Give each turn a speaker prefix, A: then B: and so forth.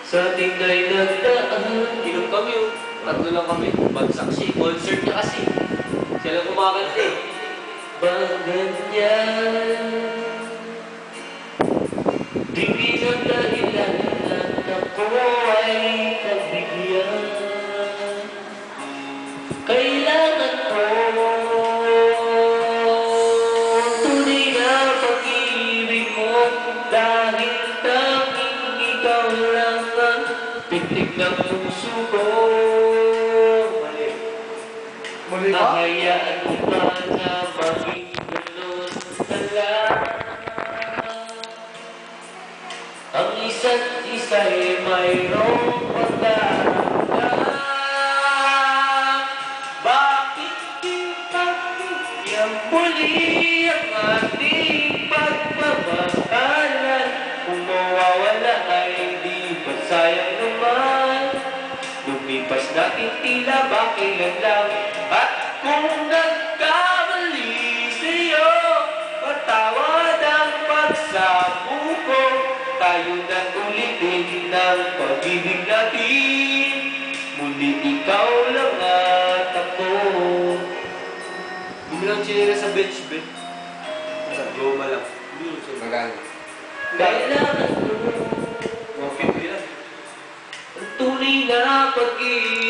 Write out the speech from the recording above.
A: Sa tingay nagdaan. Inom kami yun. Tatlo lang kami. Bagsaksi. Concert niya kasi. Siya lang kumakanta eh. Bang ganyan. Di pinagdahilan at ako ay nabigyan. Kailangan ko tunay na pag-ibig mo dahil tanging ikaw lang ang pitik ng puso ko.
B: Muli ba?
A: Nahayaan mo ba na maging ganun na lang? Ang isa't isa'y mayroong pagdaramdam. Bakit di pagbigyan muli ang ating pagmamahalan? Kung mawawala ay di ba sayang naman? Lumipas natin tila ba kailan lang? At kung nagkamali sa'yo, patawad ang pagsamo ko. Tayo na ulitin ng pag-ibig natin. Muli ikaw lang at ako. Hindi lang chinila sa bench, Ben. Sa goma lang.
B: Magano?
A: Kailangan mo
B: Mga 50 lang.
A: ang tunay na pag-ibig.